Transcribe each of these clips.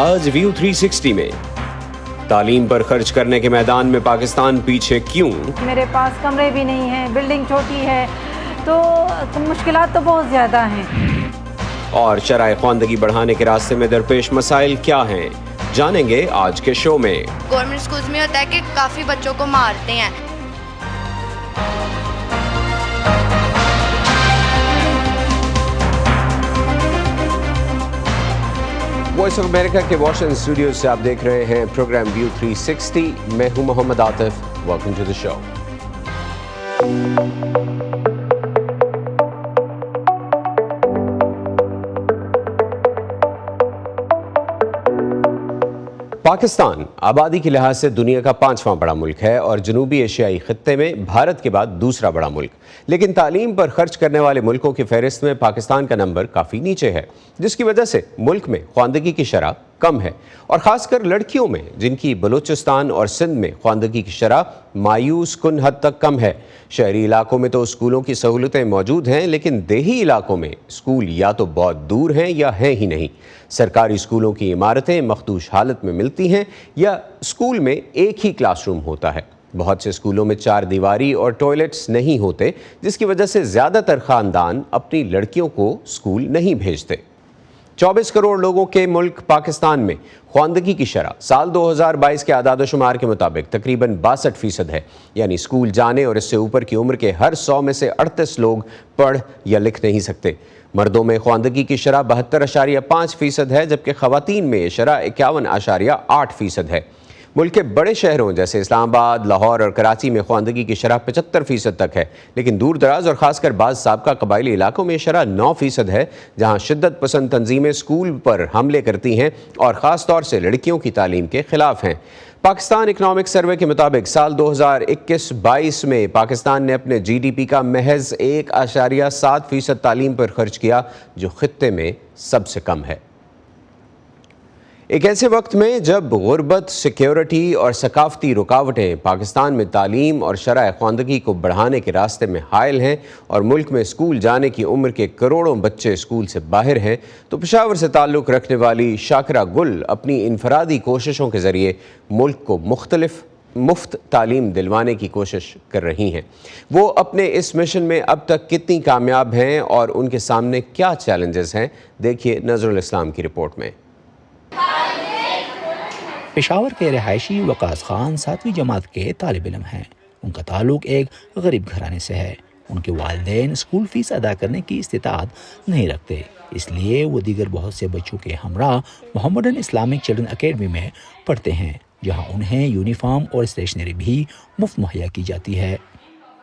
آج ویو 360 میں تعلیم پر خرچ کرنے کے میدان میں پاکستان پیچھے کیوں؟ میرے پاس کمرے بھی نہیں ہیں، بلڈنگ چھوٹی ہے، تو مشکلات تو بہت زیادہ ہیں۔ اور شرائع خواندگی بڑھانے کے راستے میں درپیش مسائل کیا ہیں؟ جانیں گے آج کے شو میں۔ گورنمنٹ سکولز میں ہوتا ہے کہ کافی بچوں کو مارتے ہیں۔ وائس آف امریکہ کے واشنگٹن اسٹوڈیو سے آپ دیکھ رہے ہیں پروگرام ویو 360۔ میں ہوں محمد عاطف۔ ویلکم ٹو دی شو۔ پاکستان آبادی کے لحاظ سے دنیا کا 5واں بڑا ملک ہے اور جنوبی ایشیائی خطے میں بھارت کے بعد دوسرا بڑا ملک، لیکن تعلیم پر خرچ کرنے والے ملکوں کی فہرست میں پاکستان کا نمبر کافی نیچے ہے، جس کی وجہ سے ملک میں خواندگی کی شرح کم ہے، اور خاص کر لڑکیوں میں، جن کی بلوچستان اور سندھ میں خواندگی کی شرح مایوس کن حد تک کم ہے۔ شہری علاقوں میں تو اسکولوں کی سہولتیں موجود ہیں، لیکن دیہی علاقوں میں اسکول یا تو بہت دور ہیں یا ہیں ہی نہیں۔ سرکاری اسکولوں کی عمارتیں مخدوش حالت میں ملتی ہیں یا اسکول میں ایک ہی کلاس روم ہوتا ہے۔ بہت سے اسکولوں میں 4 دیواری اور ٹوائلٹس نہیں ہوتے، جس کی وجہ سے زیادہ تر خاندان اپنی لڑکیوں کو اسکول نہیں بھیجتے۔ 24 کروڑ لوگوں کے ملک پاکستان میں خواندگی کی شرح سال 2022 کے اعداد و شمار کے مطابق تقریباً 62% ہے، یعنی اسکول جانے اور اس سے اوپر کی عمر کے ہر 100 میں سے 38 لوگ پڑھ یا لکھ نہیں سکتے۔ مردوں میں خواندگی کی شرح 72.5% ہے، جبکہ خواتین میں یہ شرح 51.8% ہے۔ ملک کے بڑے شہروں جیسے اسلام آباد، لاہور اور کراچی میں خواندگی کی شرح 75% تک ہے، لیکن دور دراز اور خاص کر بعض سابقہ قبائلی علاقوں میں یہ شرح 9% ہے، جہاں شدت پسند تنظیمیں اسکول پر حملے کرتی ہیں اور خاص طور سے لڑکیوں کی تعلیم کے خلاف ہیں۔ پاکستان اکنامک سروے کے مطابق سال 2021-22 میں پاکستان نے اپنے جی ڈی پی کا محض 1.7% تعلیم پر خرچ کیا، جو خطے میں سب سے کم ہے۔ ایک ایسے وقت میں جب غربت، سیکیورٹی اور ثقافتی رکاوٹیں پاکستان میں تعلیم اور شرح خواندگی کو بڑھانے کے راستے میں حائل ہیں اور ملک میں اسکول جانے کی عمر کے کروڑوں بچے اسکول سے باہر ہیں، تو پشاور سے تعلق رکھنے والی شاکرہ گل اپنی انفرادی کوششوں کے ذریعے ملک کو مفت تعلیم دلوانے کی کوشش کر رہی ہیں۔ وہ اپنے اس مشن میں اب تک کتنی کامیاب ہیں اور ان کے سامنے کیا چیلنجز ہیں، دیکھیے نظر الاسلام کی رپورٹ میں۔ پشاور کے رہائشی وقاص خان 7ویں جماعت کے طالب علم ہیں۔ ان کا تعلق ایک غریب گھرانے سے ہے۔ ان کے والدین اسکول فیس ادا کرنے کی استطاعت نہیں رکھتے، اس لیے وہ دیگر بہت سے بچوں کے ہمراہ محمدن اسلامک چلڈرن اکیڈمی میں پڑھتے ہیں، جہاں انہیں یونیفارم اور اسٹیشنری بھی مفت مہیا کی جاتی ہے۔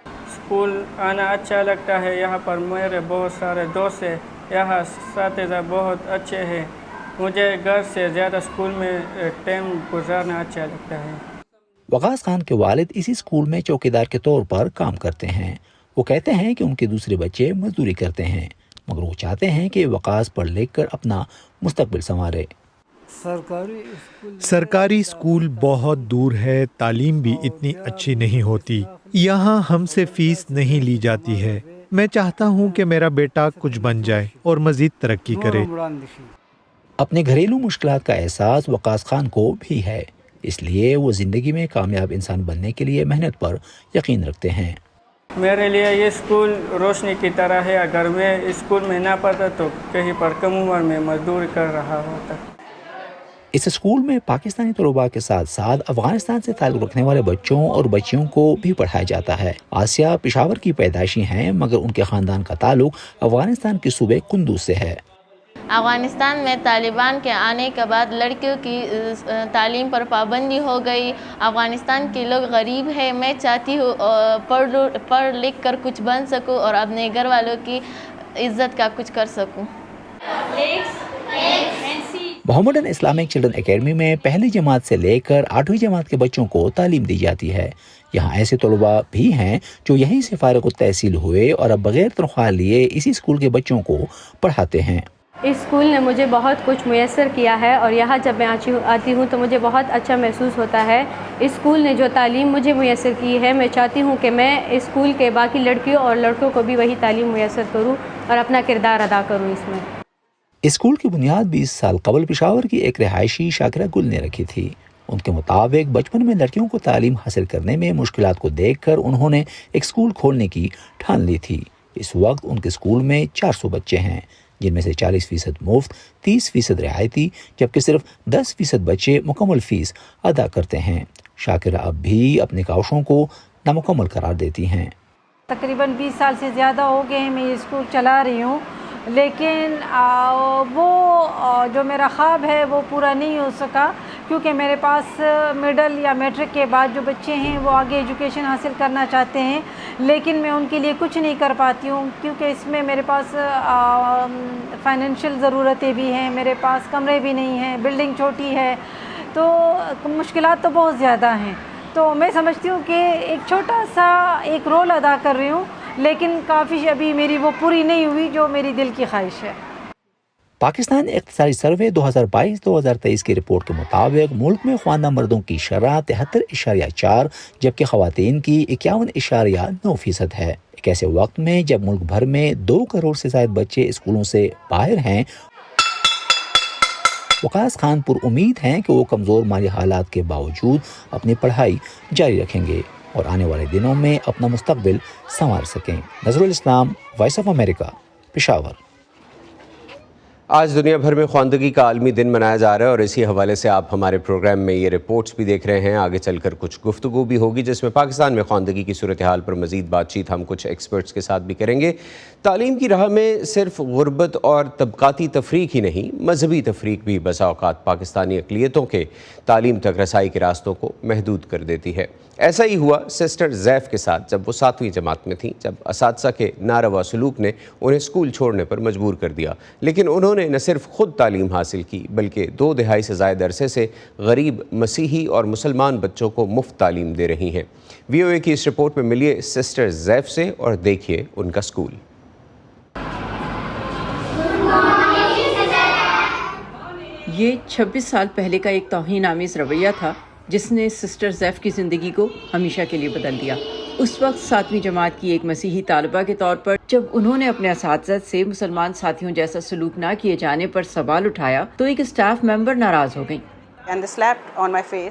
اسکول آنا اچھا لگتا ہے، یہاں پر میرے بہت سارے دوست ہیں، یہاں اساتذہ بہت اچھے ہیں۔ مجھے گھر سے زیادہ اسکول میں ٹائم گزارنا اچھا لگتا ہے۔ وقاص خان کے والد اسی اسکول میں چوکیدار کے طور پر کام کرتے ہیں۔ وہ کہتے ہیں کہ ان کے دوسرے بچے مزدوری کرتے ہیں، مگر وہ چاہتے ہیں کہ وقاص پڑھ لکھ کر اپنا مستقبل سنوارے۔ سرکاری اسکول بہت دور ہے، تعلیم بھی اتنی اچھی نہیں ہوتی، یہاں ہم سے فیس نہیں لی جاتی ہے۔ میں چاہتا ہوں کہ میرا بیٹا کچھ بن جائے اور مزید ترقی کرے۔ اپنے گھریلو مشکلات کا احساس وقاص خان کو بھی ہے، اس لیے وہ زندگی میں کامیاب انسان بننے کے لیے محنت پر یقین رکھتے ہیں۔ میرے لیے یہ اسکول روشنی کی طرح ہے، اگر میں اسکول میں نہ پڑھتا تو کہیں پر کم عمر میں مزدوری کر رہا ہوتا۔ اس اسکول میں پاکستانی طلباء کے ساتھ ساتھ افغانستان سے تعلق رکھنے والے بچوں اور بچیوں کو بھی پڑھایا جاتا ہے۔ آسیہ پشاور کی پیدائشی ہیں، مگر ان کے خاندان کا تعلق افغانستان کے صوبے قندوز سے ہے۔ افغانستان میں طالبان کے آنے کے بعد لڑکیوں کی تعلیم پر پابندی ہو گئی۔ افغانستان کے لوگ غریب ہیں، میں چاہتی ہوں پڑھ لکھ کر کچھ بن سکوں اور اپنے گھر والوں کی عزت کا کچھ کر سکوں۔ محمدن اسلامک چلڈرن اکیڈمی میں پہلی جماعت سے لے کر 8ویں جماعت کے بچوں کو تعلیم دی جاتی ہے۔ یہاں ایسے طلباء بھی ہیں جو یہیں سے فارغ التحصیل ہوئے اور اب بغیر تنخواہ لیے اسی اسکول کے بچوں کو پڑھاتے ہیں۔ اس اسکول نے مجھے بہت کچھ میسر کیا ہے اور یہاں جب میں آتی ہوں تو مجھے بہت اچھا محسوس ہوتا ہے۔ اس اسکول نے جو تعلیم مجھے میسر کی ہے، میں چاہتی ہوں کہ میں اس اسکول کے باقی لڑکیوں اور لڑکوں کو بھی وہی تعلیم میسر کروں اور اپنا کردار ادا کروں اس میں۔ اسکول کی بنیاد 20 سال قبل پشاور کی ایک رہائشی شاکرہ گل نے رکھی تھی۔ ان کے مطابق بچپن میں لڑکیوں کو تعلیم حاصل کرنے میں مشکلات کو دیکھ کر انہوں نے ایک اسکول کھولنے کی ٹھان لی تھی۔ اس وقت ان کے اسکول میں 400 بچے ہیں، جن میں سے 40% مفت، 30% رعایتی، جبکہ صرف 10% بچے مکمل فیس ادا کرتے ہیں۔ شاکرہ اب بھی اپنے کاوشوں کو نامکمل قرار دیتی ہیں۔ تقریباً 20 سال سے زیادہ ہو گئے ہیں میں یہ اسکول چلا رہی ہوں، لیکن وہ جو میرا خواب ہے وہ پورا نہیں ہو سکا، کیونکہ میرے پاس مڈل یا میٹرک کے بعد جو بچے ہیں وہ آگے ایجوکیشن حاصل کرنا چاہتے ہیں، لیکن میں ان کے لیے کچھ نہیں کر پاتی ہوں، کیونکہ اس میں میرے پاس فائنینشیل ضرورتیں بھی ہیں، میرے پاس کمرے بھی نہیں ہیں، بلڈنگ چھوٹی ہے، تو مشکلات تو بہت زیادہ ہیں۔ تو میں سمجھتی ہوں کہ ایک چھوٹا سا ایک رول ادا کر رہی ہوں، لیکن کافی ابھی میری وہ پوری نہیں ہوئی جو میری دل کی خواہش ہے۔ پاکستان اقتصادی سروے 2022-2023 کی رپورٹ کے مطابق ملک میں خواندہ مردوں کی شرح 73.4 جبکہ خواتین کی 51.9% ہے۔ ایک ایسے وقت میں جب ملک بھر میں 2 کروڑ سے زائد بچے اسکولوں سے باہر ہیں، وقاص خان پر امید ہیں کہ وہ کمزور مالی حالات کے باوجود اپنی پڑھائی جاری رکھیں گے اور آنے والے دنوں میں اپنا مستقبل سنوار سکیں۔ نظر الاسلام، وائس آف امریکہ، پشاور۔ آج دنیا بھر میں خواندگی کا عالمی دن منایا جا رہا ہے اور اسی حوالے سے آپ ہمارے پروگرام میں یہ رپورٹس بھی دیکھ رہے ہیں۔ آگے چل کر کچھ گفتگو بھی ہوگی جس میں پاکستان میں خواندگی کی صورتحال پر مزید بات چیت ہم کچھ ایکسپرٹس کے ساتھ بھی کریں گے۔ تعلیم کی راہ میں صرف غربت اور طبقاتی تفریق ہی نہیں، مذہبی تفریق بھی بسا اوقات پاکستانی اقلیتوں کے تعلیم تک رسائی کے راستوں کو محدود کر دیتی ہے۔ ایسا ہی ہوا سسٹر زیف کے ساتھ جب وہ 7ویں جماعت میں تھیں، جب اساتذہ کے ناروا سلوک نے انہیں اسکول چھوڑنے پر مجبور کر دیا، لیکن انہوں نے نہ صرف خود تعلیم حاصل کی بلکہ 2 دہائی سے زائد عرصے سے غریب مسیحی اور مسلمان بچوں کو مفت تعلیم دے رہی ہیں۔ وی او اے کی اس رپورٹ میں ملیے سسٹر زیف سے اور دیکھیے ان کا اسکول۔ یہ 26 سال پہلے کا ایک توہین آمیز رویہ تھا جس نے سسٹر زیف کی زندگی کو ہمیشہ کے لیے بدل دیا۔ اس وقت 7ویں جماعت کی ایک مسیحی طالبہ کے طور پر جب انہوں نے اپنے اساتذہ سے مسلمان ساتھیوں جیسا سلوک نہ کیے جانے پر سوال اٹھایا تو ایک اسٹاف ممبر ناراض ہو گئی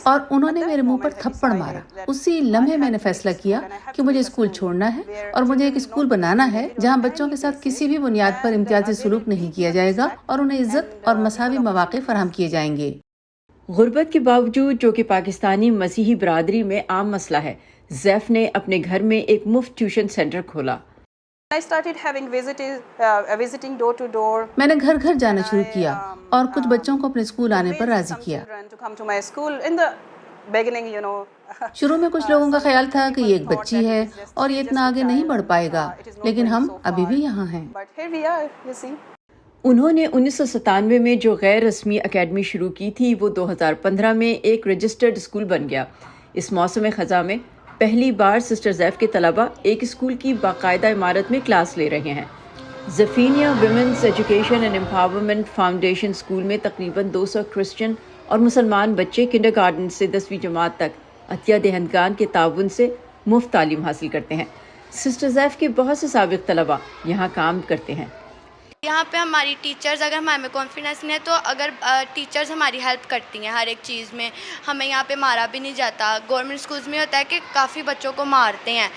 اور انہوں نے میرے منہ پر تھپڑ مارا۔ اسی لمحے میں نے فیصلہ کیا کہ مجھے اسکول چھوڑنا ہے اور مجھے ایک اسکول بنانا ہے جہاں بچوں کے ساتھ کسی بھی بنیاد پر امتیازی سلوک نہیں کیا جائے گا اور انہیں عزت اور مساوی مواقع فراہم کیے جائیں گے۔ غربت کے باوجود، جو کہ پاکستانی مسیحی برادری میں عام مسئلہ ہے، زیف نے اپنے گھر میں ایک مفت ٹیوشن سینٹر کھولا۔ میں نے گھر گھر جانا شروع کیا اور کچھ بچوں کو اپنے اسکول آنے پر راضی کیا۔ شروع میں کچھ لوگوں کا خیال تھا کہ یہ ایک بچی ہے اور یہ اتنا آگے نہیں بڑھ پائے گا، لیکن ہم ابھی بھی یہاں ہیں۔ انہوں نے 1997 میں جو غیر رسمی اکیڈمی شروع کی تھی وہ 2015 میں ایک رجسٹرڈ اسکول بن گیا۔ اس موسم خزاں میں پہلی بار سسٹر زیف کے طلبہ ایک اسکول کی باقاعدہ عمارت میں کلاس لے رہے ہیں۔ زفینیا women's education and empowerment foundation school میں تقریباً 200 کرسچن اور مسلمان بچے کنڈر گارڈن سے 10ویں جماعت تک عطیہ دہندگان کے تعاون سے مفت تعلیم حاصل کرتے ہیں۔ سسٹر زیف کے بہت سے سابق طلبہ یہاں کام کرتے ہیں۔ یہاں پہ ہماری ٹیچرز، اگر ہمیں کانفیڈنس نہیں ہے تو اگر ٹیچرز ہماری ہیلپ کرتی ہیں ہر ایک چیز میں، ہمیں یہاں پہ مارا بھی نہیں جاتا۔ گورنمنٹ اسکولز میں ہوتا ہے کہ کافی بچوں کو مارتے ہیں۔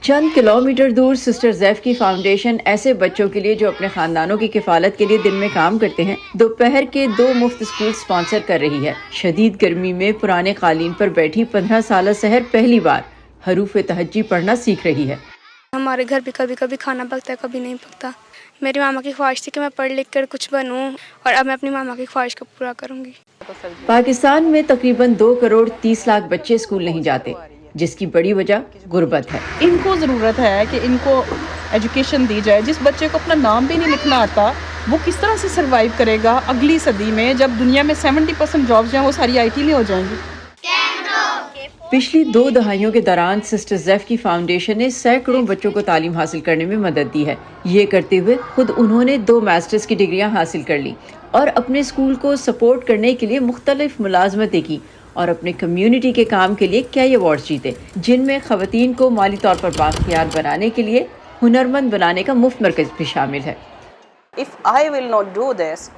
چند کلومیٹر دور سسٹر زیف کی فاؤنڈیشن ایسے بچوں کے لیے جو اپنے خاندانوں کی کفالت کے لیے دن میں کام کرتے ہیں، دوپہر کے 2 مفت اسکول سپانسر کر رہی ہے۔ شدید گرمی میں پرانے قالین پر بیٹھی 15 سالہ سحر پہلی بار حروف تہجی پڑھنا سیکھ رہی ہے۔ ہمارے گھر بھی کبھی کبھی کھانا پکتا ہے، کبھی نہیں پکتا۔ میری ماما کی خواہش تھی کہ میں پڑھ لکھ کر کچھ بنوں اور اب میں اپنی ماما کی خواہش کو پورا کروں گی۔ پاکستان میں تقریباً 2 کروڑ 30 لاکھ بچے اسکول نہیں جاتے، جس کی بڑی وجہ غربت ہے۔ ان کو ضرورت ہے کہ ان کو ایجوکیشن دی جائے۔ جس بچے کو اپنا نام بھی نہیں لکھنا آتا وہ کس طرح سے سروائیو کرے گا اگلی صدی میں، جب دنیا میں 70% جابز ہیں وہ ساری IT میں ہو جائیں گی۔ پچھلی 2 دہائیوں کے دوران سسٹر زیف کی فاؤنڈیشن نے سینکڑوں بچوں کو تعلیم حاصل کرنے میں مدد دی ہے۔ یہ کرتے ہوئے خود انہوں نے 2 ماسٹرز کی ڈگریاں حاصل کر لی اور اپنے اسکول کو سپورٹ کرنے کے لیے مختلف ملازمتیں کی اور اپنے کمیونٹی کے کام کے لیے کئی ایوارڈز جیتے، جن میں خواتین کو مالی طور پر بااختیار بنانے کے لیے ہنرمند بنانے کا مفت مرکز بھی شامل ہے۔ If I will not do this,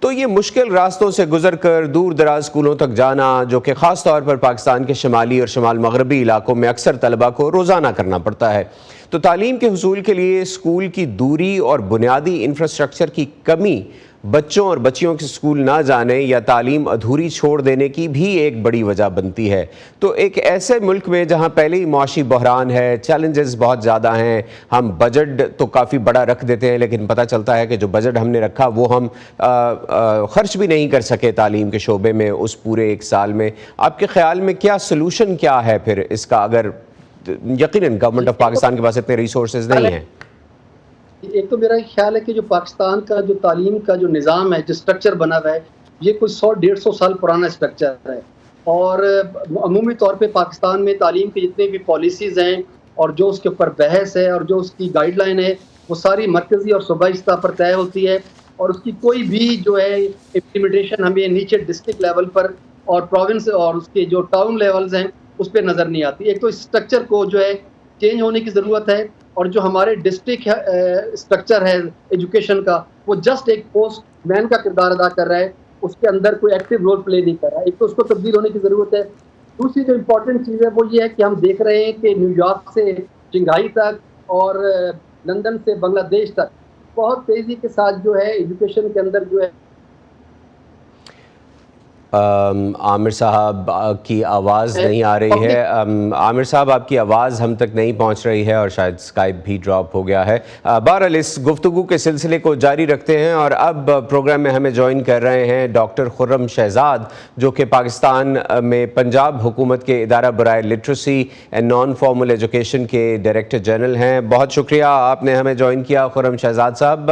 تو یہ مشکل راستوں سے گزر کر دور دراز اسکولوں تک جانا، جو کہ خاص طور پر پاکستان کے شمالی اور شمال مغربی علاقوں میں اکثر طلباء کو روزانہ کرنا پڑتا ہے. تو تعلیم کے حصول کے لیے اسکول کی دوری اور بنیادی انفراسٹرکچر کی کمی بچوں اور بچیوں کے اسکول نہ جانے یا تعلیم ادھوری چھوڑ دینے کی بھی ایک بڑی وجہ بنتی ہے. تو ایک ایسے ملک میں جہاں پہلے ہی معاشی بحران ہے، چیلنجز بہت زیادہ ہیں، ہم بجٹ تو کافی بڑا رکھ دیتے ہیں لیکن پتہ چلتا ہے کہ جو بجٹ ہم نے رکھا وہ ہم خرچ بھی نہیں کر سکے تعلیم کے شعبے میں اس پورے ایک سال میں. آپ کے خیال میں کیا سلوشن کیا ہے پھر اس کا، اگر یقیناً گورنمنٹ آف پاکستان کے پاس اتنے ریسورسز نہیں ہیں؟ ایک تو میرا خیال ہے کہ جو پاکستان کا جو تعلیم کا جو نظام ہے، جو سٹرکچر بنا ہوا ہے، یہ کوئی 100-150 سال پرانا سٹرکچر ہے. اور عمومی طور پہ پاکستان میں تعلیم کی جتنے بھی پالیسیز ہیں اور جو اس کے اوپر بحث ہے اور جو اس کی گائیڈ لائن ہے، وہ ساری مرکزی اور صوبائی سطح پر طے ہوتی ہے. اور اس کی کوئی بھی جو ہے امپلیمنٹیشن ہمیں نیچے ڈسٹرکٹ لیول پر اور پروونس اور اس کے جو ٹاؤن لیولز ہیں اس پہ نظر نہیں آتی. ایک تو اس سٹرکچر کو جو ہے چینج ہونے کی ضرورت ہے. اور جو ہمارے ڈسٹرکٹ اسٹرکچر ہے ایجوکیشن کا، وہ جسٹ ایک پوسٹ مین کا کردار ادا کر رہا ہے، اس کے اندر کوئی ایکٹیو رول پلے نہیں کر رہا ہے. ایک تو اس کو تبدیل ہونے کی ضرورت ہے. دوسری جو امپورٹنٹ چیز ہے وہ یہ ہے کہ ہم دیکھ رہے ہیں کہ نیو یارک سے شنگھائی تک اور لندن سے بنگلہ دیش تک بہت تیزی کے ساتھ جو ہے ایجوکیشن کے اندر جو ہے. عامر صاحب کی آواز نہیں آ رہی ہے. عامر صاحب آپ کی آواز ہم تک نہیں پہنچ رہی ہے اور شاید اسکائپ بھی ڈراپ ہو گیا ہے. بہرحال اس گفتگو کے سلسلے کو جاری رکھتے ہیں اور اب پروگرام میں ہمیں جوائن کر رہے ہیں ڈاکٹر خرم شہزاد، جو کہ پاکستان میں پنجاب حکومت کے ادارہ برائے literacy and non formal education کے ڈائریکٹر جنرل ہیں. بہت شکریہ آپ نے ہمیں جوائن کیا خرم شہزاد صاحب.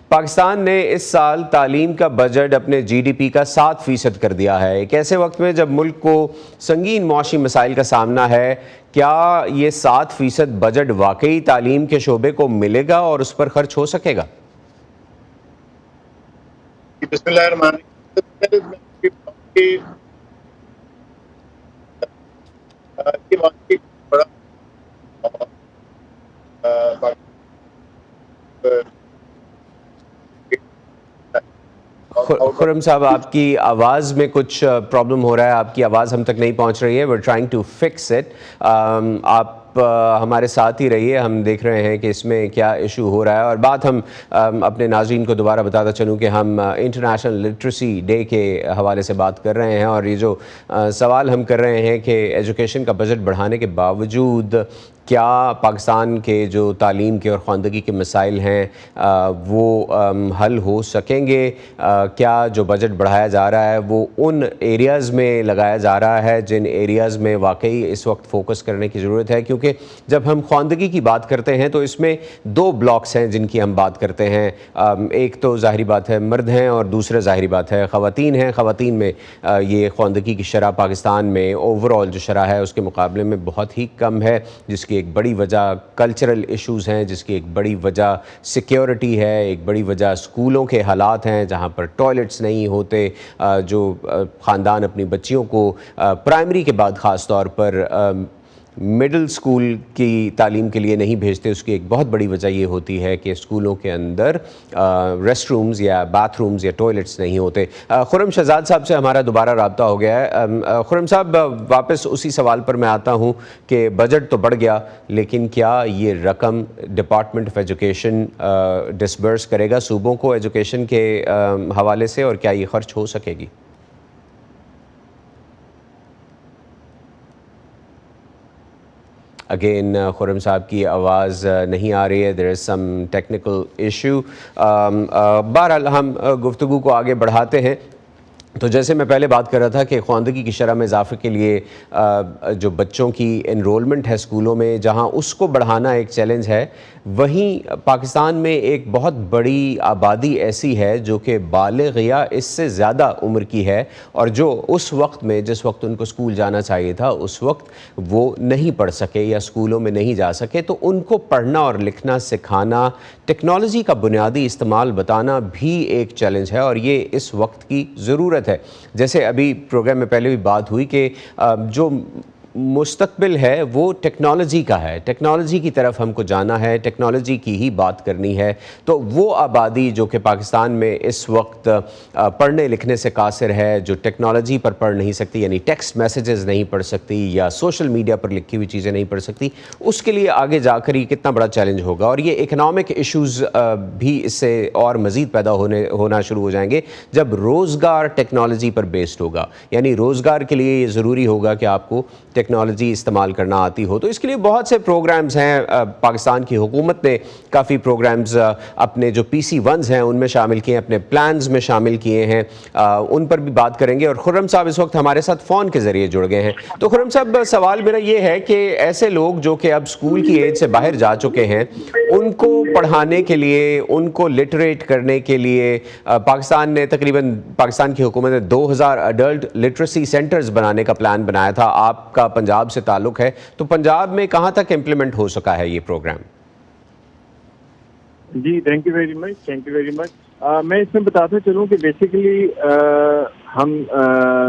پاکستان نے اس سال تعلیم کا بجٹ اپنے جی ڈی پی کا 7% کر دیا ہے. ایک ایسے وقت میں جب ملک کو سنگین معاشی مسائل کا سامنا ہے، کیا یہ 7% بجٹ واقعی تعلیم کے شعبے کو ملے گا اور اس پر خرچ ہو سکے گا؟ بسم اللہ الرحمن الرحیم. خرم صاحب آپ کی آواز میں کچھ پرابلم ہو رہا ہے، آپ کی آواز ہم تک نہیں پہنچ رہی ہے. we're trying to fix it. آپ ہمارے ساتھ ہی رہیے، ہم دیکھ رہے ہیں کہ اس میں کیا ایشو ہو رہا ہے. اور بات ہم اپنے ناظرین کو دوبارہ بتاتا چلوں کہ ہم انٹرنیشنل لٹریسی ڈے کے حوالے سے بات کر رہے ہیں اور یہ جو سوال ہم کر رہے ہیں کہ ایجوکیشن کا بجٹ بڑھانے کے باوجود کیا پاکستان کے جو تعلیم کے اور خواندگی کے مسائل ہیں وہ حل ہو سکیں گے؟ کیا جو بجٹ بڑھایا جا رہا ہے وہ ان ایریاز میں لگایا جا رہا ہے جن ایریاز میں واقعی اس وقت فوکس کرنے کی ضرورت ہے؟ کیونکہ جب ہم خواندگی کی بات کرتے ہیں تو اس میں 2 بلاکس ہیں جن کی ہم بات کرتے ہیں. ایک تو ظاہری بات ہے مرد ہیں اور دوسرا ظاہری بات ہے خواتین ہیں. خواتین میں یہ خواندگی کی شرح پاکستان میں اوور آل جو شرح ہے اس کے مقابلے میں بہت ہی کم ہے، جس کی ایک بڑی وجہ کلچرل ایشوز ہیں، جس کی ایک بڑی وجہ سیکیورٹی ہے، ایک بڑی وجہ اسکولوں کے حالات ہیں جہاں پر ٹوائلٹس نہیں ہوتے، جو خاندان اپنی بچیوں کو پرائمری کے بعد خاص طور پر مڈل اسکول کی تعلیم کے لیے نہیں بھیجتے. اس کی ایک بہت بڑی وجہ یہ ہوتی ہے کہ اسکولوں کے اندر ریسٹ رومز یا باتھ رومز یا ٹوائلٹس نہیں ہوتے. خرم شہزاد صاحب سے ہمارا دوبارہ رابطہ ہو گیا ہے. خرم صاحب واپس اسی سوال پر میں آتا ہوں کہ بجٹ تو بڑھ گیا لیکن کیا یہ رقم ڈپارٹمنٹ آف ایجوکیشن ڈسبرس کرے گا صوبوں کو ایجوکیشن کے حوالے سے، اور کیا یہ خرچ ہو سکے گی؟ اگین خرم صاحب کی آواز نہیں آ رہی ہے. دیر از سم ٹیکنیکل ایشو. بہرحال ہم گفتگو کو آگے بڑھاتے ہیں. تو جیسے میں پہلے بات کر رہا تھا کہ خواندگی کی شرح میں اضافے کے لیے جو بچوں کی انرولمنٹ ہے اسکولوں میں، جہاں اس کو بڑھانا ایک چیلنج ہے، وہیں پاکستان میں ایک بہت بڑی آبادی ایسی ہے جو کہ بالغ یا اس سے زیادہ عمر کی ہے اور جو اس وقت میں جس وقت ان کو اسکول جانا چاہیے تھا اس وقت وہ نہیں پڑھ سکے یا اسکولوں میں نہیں جا سکے. تو ان کو پڑھنا اور لکھنا سکھانا، ٹیکنالوجی کا بنیادی استعمال بتانا بھی ایک چیلنج ہے اور یہ اس وقت کی ضرورت ہے. جیسے ابھی پروگرام میں پہلے بھی بات ہوئی کہ جو مستقبل ہے وہ ٹیکنالوجی کا ہے، ٹیکنالوجی کی طرف ہم کو جانا ہے، ٹیکنالوجی کی ہی بات کرنی ہے، تو وہ آبادی جو کہ پاکستان میں اس وقت پڑھنے لکھنے سے قاصر ہے، جو ٹیکنالوجی پر پڑھ نہیں سکتی، یعنی ٹیکسٹ میسیجز نہیں پڑھ سکتی یا سوشل میڈیا پر لکھی ہوئی چیزیں نہیں پڑھ سکتی، اس کے لیے آگے جا کر یہ کتنا بڑا چیلنج ہوگا. اور یہ اکنامک ایشوز بھی اس سے اور مزید پیدا ہونا شروع ہو جائیں گے جب روزگار ٹیکنالوجی پر بیسڈ ہوگا. یعنی روزگار کے لیے یہ ضروری ہوگا کہ آپ کو ٹیکنالوجی استعمال کرنا آتی ہو. تو اس کے لیے بہت سے پروگرامز ہیں. پاکستان کی حکومت نے کافی پروگرامز اپنے جو PC1s ہیں ان میں شامل کیے ہیں، اپنے پلانز میں شامل کیے ہیں، ان پر بھی بات کریں گے. اور خرم صاحب اس وقت ہمارے ساتھ فون کے ذریعے جڑ گئے ہیں. تو خرم صاحب، سوال میرا یہ ہے کہ ایسے لوگ جو کہ اب اسکول کی ایج سے باہر جا چکے ہیں، ان کو پڑھانے کے لیے، ان کو لٹریٹ کرنے کے لیے پاکستان کی حکومت نے 2000 ایڈلٹ لٹریسی سینٹرز بنانے کا پلان بنایا تھا. آپ کا پنجاب سے تعلق ہے، تو پنجاب میں کہاں تک امپلیمنٹ ہو سکا ہے یہ پروگرام؟ جی تھینک یو ویری مچ. میں اس میں بتاتا چلوں کہ بیسیکلی ہم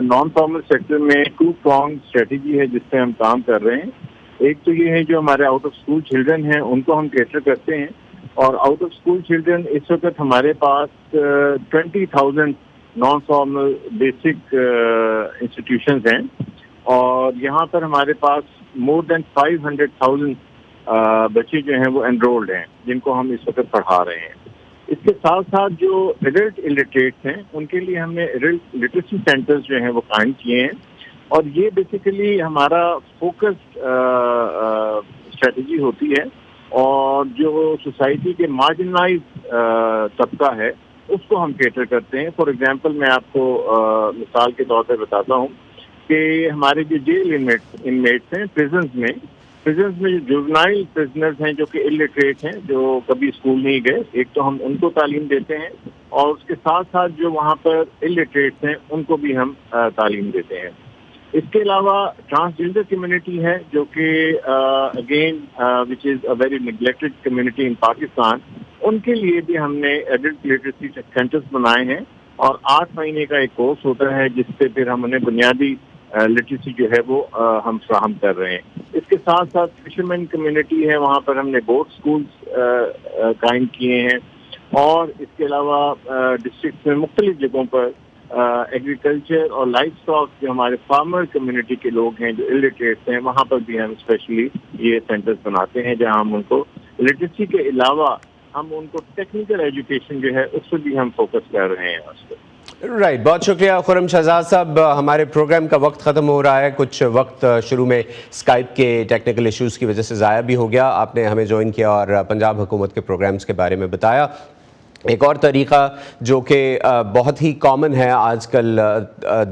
نان فارمل سیکٹر میں 2 pronged اسٹریٹجی ہے جس پہ ہم کام کر رہے ہیں. ایک تو یہ ہے جو ہمارے آؤٹ آف اسکول چلڈرن ہیں ان کو ہم کیٹر کرتے ہیں، اور آؤٹ آف اسکول چلڈرن اس وقت ہمارے پاس 20,000 نان فارمل بیسک انسٹیٹیوشنز ہیں، اور یہاں پر ہمارے پاس مور دین 500,000 بچے جو ہیں وہ انرولڈ ہیں جن کو ہم اس وقت پڑھا رہے ہیں. اس کے ساتھ ساتھ جو ایڈلٹ الٹریٹس ہیں ان کے لیے ہم نے ایڈلٹ لٹریسی سینٹرز جو ہیں وہ قائم کیے ہیں، اور یہ بیسیکلی ہمارا فوکسڈ اسٹریٹجی ہوتی ہے. اور جو سوسائٹی کے مارجنلائز طبقہ ہے اس کو ہم کیٹر کرتے ہیں. فار ایگزامپل میں آپ کو مثال کے طور پہ بتاتا ہوں کہ ہمارے جو جیل انمیٹس ہیں پریزنز میں جو جوونائل پرزنرز ہیں جو کہ الٹریٹ ہیں، جو کبھی اسکول نہیں گئے، ایک تو ہم ان کو تعلیم دیتے ہیں، اور اس کے ساتھ ساتھ جو وہاں پر الٹریٹس ہیں ان کو بھی ہم تعلیم دیتے ہیں. اس کے علاوہ ٹرانسجینڈر کمیونٹی ہے جو کہ again which is a very neglected community in Pakistan, ان کے لیے بھی ہم نے ایڈلٹ لٹریسی سینٹرز بنائے ہیں، اور 8 مہینے کا ایک کورس ہوتا ہے جس سے پھر ہم انہیں بنیادی لٹریسی جو ہے وہ ہم فراہم کر رہے ہیں. اس کے ساتھ ساتھ فشرمین کمیونٹی ہے، وہاں پر ہم نے بوٹ سکولز قائم کیے ہیں، اور اس کے علاوہ ڈسٹرکٹ میں مختلف جگہوں پر ایگریکلچر اور لائف اسٹاک جو ہمارے فارمر کمیونٹی کے لوگ ہیں جو الٹریٹس ہیں وہاں پر بھی ہم اسپیشلی یہ سینٹرز بناتے ہیں جہاں ہم ان کو لٹریسی کے علاوہ ہم ان کو ٹیکنیکل ایجوکیشن جو ہے اس پہ بھی ہم فوکس کر رہے ہیں. رائٹ، بہت شکریہ خرم شہزاد صاحب. ہمارے پروگرام کا وقت ختم ہو رہا ہے. کچھ وقت شروع میں اسکائپ کے ٹیکنیکل ایشوز کی وجہ سے ضائع بھی ہو گیا. آپ نے ہمیں جوائن کیا اور پنجاب حکومت کے پروگرامز کے بارے میں بتایا. ایک اور طریقہ جو کہ بہت ہی کامن ہے آج کل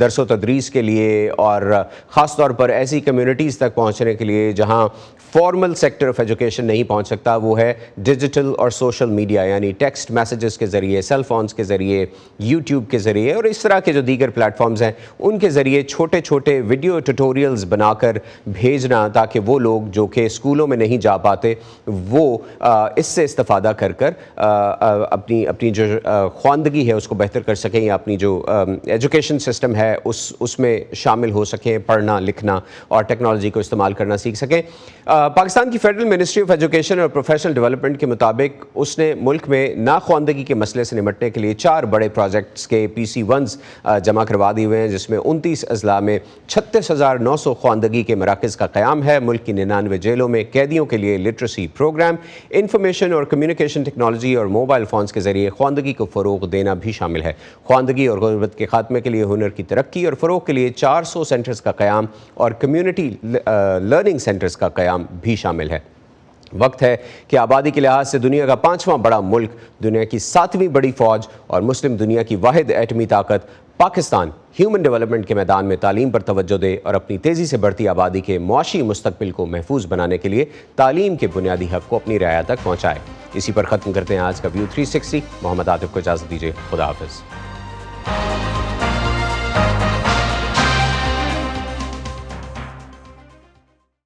درس و تدریس کے لیے، اور خاص طور پر ایسی کمیونٹیز تک پہنچنے کے لیے جہاں فارمل سیکٹر آف ایجوکیشن نہیں پہنچ سکتا، وہ ہے ڈیجیٹل اور سوشل میڈیا، یعنی ٹیکسٹ میسیجز کے ذریعے، سیل فونز کے ذریعے، یوٹیوب کے ذریعے اور اس طرح کے جو دیگر پلیٹ فارمز ہیں ان کے ذریعے چھوٹے چھوٹے ویڈیو ٹیوٹوریلز بنا کر بھیجنا، تاکہ وہ لوگ جو کہ اسکولوں میں نہیں جا پاتے وہ اس سے استفادہ کر کر اپنی جو خواندگی ہے اس کو بہتر کر سکیں، یا اپنی جو ایجوکیشن سسٹم ہے اس میں شامل ہو سکیں، پڑھنا لکھنا اور ٹیکنالوجی کو استعمال کرنا سیکھ سکیں. پاکستان کی فیڈرل منسٹری آف ایجوکیشن اور پروفیشنل ڈیولپمنٹ کے مطابق اس نے ملک میں ناخواندگی کے مسئلے سے نمٹنے کے لیے 4 بڑے پروجیکٹس کے PC1s جمع کروا دیے ہوئے ہیں، جس میں 29 اضلاع میں 36,900 خواندگی کے مراکز کا قیام ہے. ملک کی 99 جیلوں میں قیدیوں کے لیے لٹریسی پروگرام، انفارمیشن اور کمیونیکیشن ٹیکنالوجی اور موبائل فونز کے ذریعے خواندگی کو فروغ دینا بھی شامل ہے. خواندگی اور غربت کے خاتمے کے لیے ہنر کی ترقی اور فروغ کے لیے 400 سینٹرز کا قیام اور کمیونٹی لرننگ سینٹرز کا قیام بھی شامل ہے. وقت ہے کہ آبادی کے لحاظ سے دنیا کا 5واں بڑا ملک، دنیا کی 7ویں بڑی فوج اور مسلم دنیا کی واحد ایٹمی طاقت پاکستان ہیومن ڈیولپمنٹ کے میدان میں تعلیم پر توجہ دے اور اپنی تیزی سے بڑھتی آبادی کے معاشی مستقبل کو محفوظ بنانے کے لیے تعلیم کے بنیادی حق کو اپنی رعایا تک پہنچائے. اسی پر ختم کرتے ہیں آج کا ویو 360. محمد عاطف کو اجازت دیجیے. خدا حافظ.